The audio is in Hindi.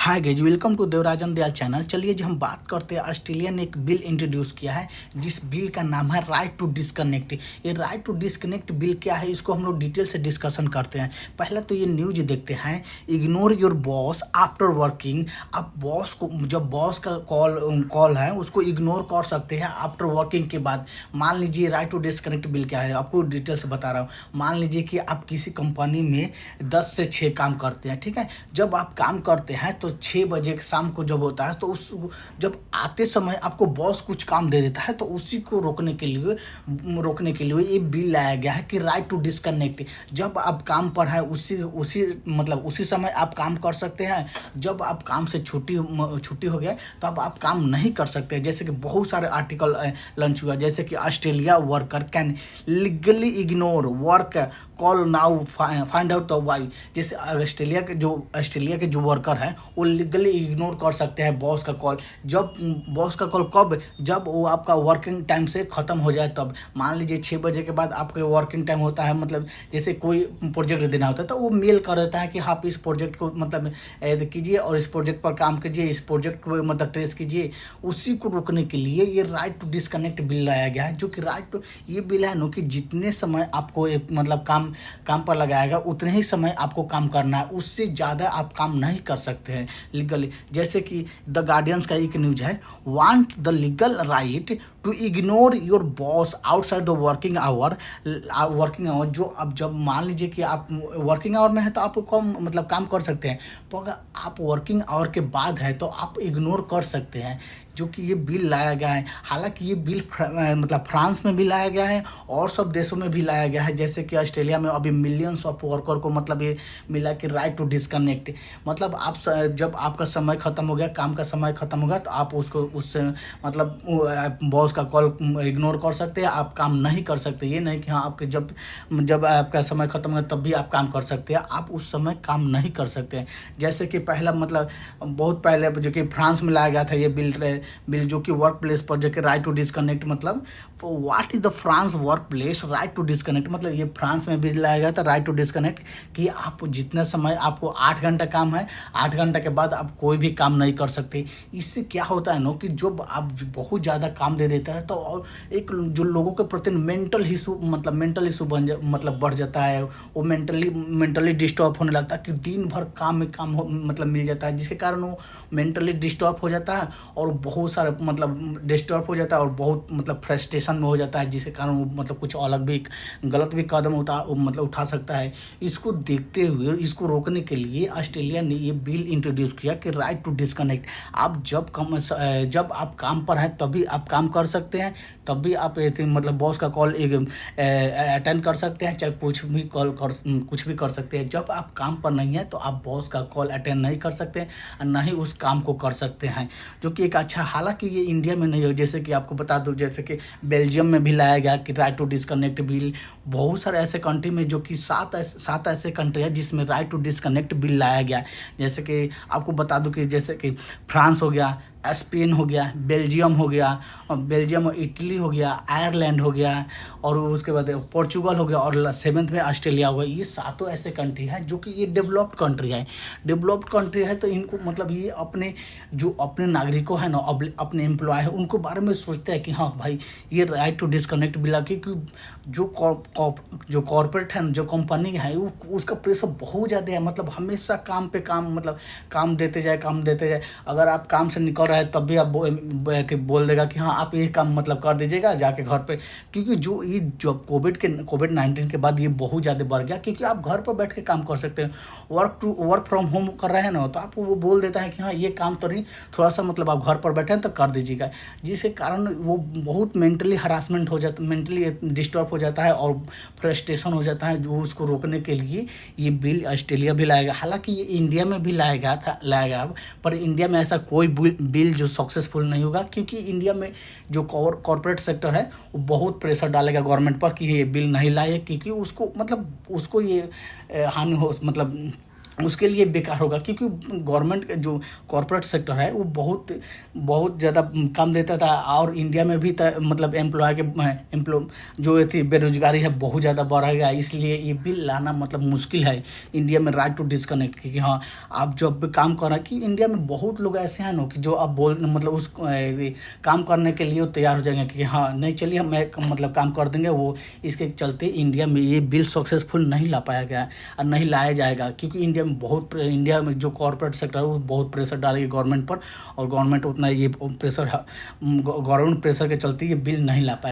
Hi guys, welcome to Devarajan Dayal channel. चलिए जी हम बात करते हैं। ऑस्ट्रेलिया ने एक बिल इंट्रोड्यूस किया है जिस बिल का नाम है राइट टू डिस्कनेक्ट। ये राइट टू डिस्कनेक्ट बिल क्या है, इसको हम लोग डिटेल से डिस्कशन करते हैं। पहले तो ये न्यूज देखते हैं। Ignore your boss after working. आप बॉस को, जब बॉस का कॉल है उसको इग्नोर कर सकते हैं आफ्टर वर्किंग के बाद। मान लीजिए राइट टू डिस्कनेक्ट बिल क्या है, आपको डिटेल से बता रहा हूँ। मान लीजिए कि आप किसी कंपनी में 10 से 6 काम करते हैं, ठीक है। जब आप काम करते हैं तो 6 बजे शाम को जब होता है तो उस जब आते समय आपको बॉस कुछ काम दे देता है तो उसी को रोकने के लिए ये बिल लाया गया है कि राइट टू डिस्कनेक्ट। जब आप काम पर है उसी समय आप काम कर सकते हैं। जब आप काम से छुट्टी हो गया तब आप काम नहीं कर सकते। जैसे कि बहुत सारे आर्टिकल लॉन्च हुआ, जैसे कि Australia worker can legally ignore work call now find out why. जैसे ऑस्ट्रेलिया के जो वर्कर हैं वो लीगली इग्नोर कर सकते हैं बॉस का कॉल। जब बॉस का कॉल कब, जब वो आपका वर्किंग टाइम से ख़त्म हो जाए तब। मान लीजिए 6 बजे के बाद आपका वर्किंग टाइम होता है, मतलब जैसे कोई प्रोजेक्ट देना होता है तो वो मेल कर देता है कि आप इस प्रोजेक्ट को ऐड कीजिए और इस प्रोजेक्ट पर काम कीजिए, इस प्रोजेक्ट को ट्रेस कीजिए। उसी को रोकने के लिए ये राइट टू डिस्कनेक्ट बिल लाया गया है। जो कि राइट टू ये बिल है कि जितने समय आपको काम पर लगाएगा उतने ही समय आपको काम करना है, उससे ज़्यादा आप काम नहीं कर सकते हैं लीगली। जैसे कि द गार्डियंस का एक न्यूज है, want the legal right to ignore your boss outside the working hour. जो अब जब मान लीजिए कि आप वर्किंग आवर में है तो आप काम कर सकते हैं, तो अगर आप वर्किंग आवर के बाद है तो आप इग्नोर कर सकते हैं। जो कि ये बिल लाया गया है। हालांकि ये बिल फ्रांस में भी लाया गया है और सब देशों में भी लाया गया है। जैसे कि ऑस्ट्रेलिया में अभी मिलियंस ऑफ वर्कर को ये मिला कि राइट टू डिस्कनेक्ट। आप जब आपका समय ख़त्म हो गया, काम का समय ख़त्म हो गया, तो आप उससे बॉस का कॉल इग्नोर कर सकते हैं, आप काम नहीं कर सकते। ये नहीं कि हाँ आपके जब आपका समय ख़त्म हो तब भी आप काम कर सकते हैं, आप उस समय काम नहीं कर सकते हैं। जैसे कि पहला बहुत पहले जो कि फ्रांस में लाया गया था ये बिल जो कि वर्क प्लेस पर जो कि right to disconnect what is the France work place right to disconnect. ये फ्रांस में भी लाया गया था राइट टू डिस्कनेक्ट कि आप जितना समय आपको 8 घंटा काम है, 8 घंटा के बाद आप कोई भी काम नहीं कर सकते। इससे क्या होता है कि जब आप बहुत ज़्यादा काम दे देता है तो और एक जो लोगों के प्रति मेंटल इशू बढ़ जाता है। वो मेंटली डिस्टर्ब होने लगता है कि दिन भर काम में काम मिल जाता है, जिसके कारण वो मेंटली डिस्टर्ब हो जाता है और बहुत सारे डिस्टर्ब हो जाता है और बहुत फ्रस्ट्रेशन में हो जाता है, जिसके कारण वो कुछ अलग भी गलत भी कदम उठा सकता है। इसको देखते हुए इसको रोकने के लिए ऑस्ट्रेलिया ने ये बिल इंट्रोड्यूस किया कि राइट टू डिस्कनेक्ट। आप जब आप काम पर हैं तभी आप काम कर सकते हैं, तब भी आप बॉस का कॉल अटेंड कर सकते हैं, चाहे कुछ भी कर सकते हैं। जब आप काम पर नहीं है तो आप बॉस का कॉल अटेंड नहीं कर सकते और ना ही उस काम को कर सकते हैं, जो कि एक अच्छा। हालांकि ये इंडिया में नहीं हो, जैसे कि आपको बता दूं, जैसे कि बेल्जियम में भी लाया गया कि राइट टू डिस्कनेक्ट बिल। बहुत सारे ऐसे कंट्री में, जो कि 7 ऐसे कंट्री है जिसमें राइट टू डिस्कनेक्ट बिल लाया गया। जैसे कि आपको बता दूं कि जैसे कि फ्रांस हो गया, स्पेन हो गया, बेल्जियम हो गया, और इटली हो गया, आयरलैंड हो गया, और उसके बाद पोर्चुगल हो गया, और 7th में ऑस्ट्रेलिया हो गया। ये 7 ऐसे कंट्री हैं जो कि ये डेवलप्ड कंट्री है। तो इनको ये अपने नागरिकों है ना, अपने एम्प्लॉय है उनको बारे में सोचते हैं कि हाँ भाई ये राइट टू डिस्कनेक्ट बिल, क्योंकि जो कॉर्पोरेट है, जो कंपनी है, उसका प्रेशर बहुत ज़्यादा है। हमेशा काम पे काम काम देते जाए। अगर आप काम से निकल रहे हैं तब भी आप बोल देगा कि हाँ आप ये काम कर दीजिएगा जाके घर पे। क्योंकि जो कोविड-19 के बाद ये बहुत ज़्यादा बढ़ गया, क्योंकि आप घर पर बैठ के काम कर सकते हैं। वर्क फ्रॉम होम कर रहे हैं ना, तो आपको वो बोल देता है कि हाँ ये काम तो नहीं, थोड़ा सा आप घर पर बैठे हैं तो कर दीजिएगा, जिसके कारण वो बहुत मेंटली हरासमेंट हो जाता है, मेंटली डिस्टर्ब हो जाता है और फ्रस्ट्रेशन हो जाता है। जो उसको रोकने के लिए ये बिल ऑस्ट्रेलिया भी लाएगा। हालांकि ये इंडिया में भी लाएगा पर इंडिया में ऐसा कोई बिल जो सक्सेसफुल नहीं होगा, क्योंकि इंडिया में जो कॉर्पोरेट सेक्टर है वो बहुत प्रेशर डालेगा गवर्नमेंट पर कि ये बिल नहीं लाए, क्योंकि उसको ये हानि हो उसके लिए बेकार होगा, क्योंकि गवर्नमेंट का जो कॉरपोरेट सेक्टर है वो बहुत बहुत ज़्यादा काम देता था। और इंडिया में भी मतलब एम्प्लॉय जो ये थी बेरोजगारी है बहुत ज़्यादा बढ़ गया, इसलिए ये बिल लाना मतलब मुश्किल है इंडिया में, राइट टू डिस्कनेक्ट। क्योंकि हाँ, आप जब भी काम कर रहे हैं, कि इंडिया में बहुत लोग ऐसे हैं ना कि जो अब बोल मतलब उस काम करने के लिए वो तैयार हो जाएंगे कि हाँ नहीं चलिए हम मतलब काम कर देंगे वो। इसके चलते इंडिया में ये बिल सक्सेसफुल नहीं ला पाया गया और नहीं लाया जाएगा, क्योंकि इंडिया में जो कॉर्पोरेट सेक्टर है वो बहुत प्रेशर डालेगी गवर्नमेंट पर, और गवर्नमेंट उतना ये प्रेशर गवर्नमेंट प्रेशर के चलते ये बिल नहीं ला पाएगा।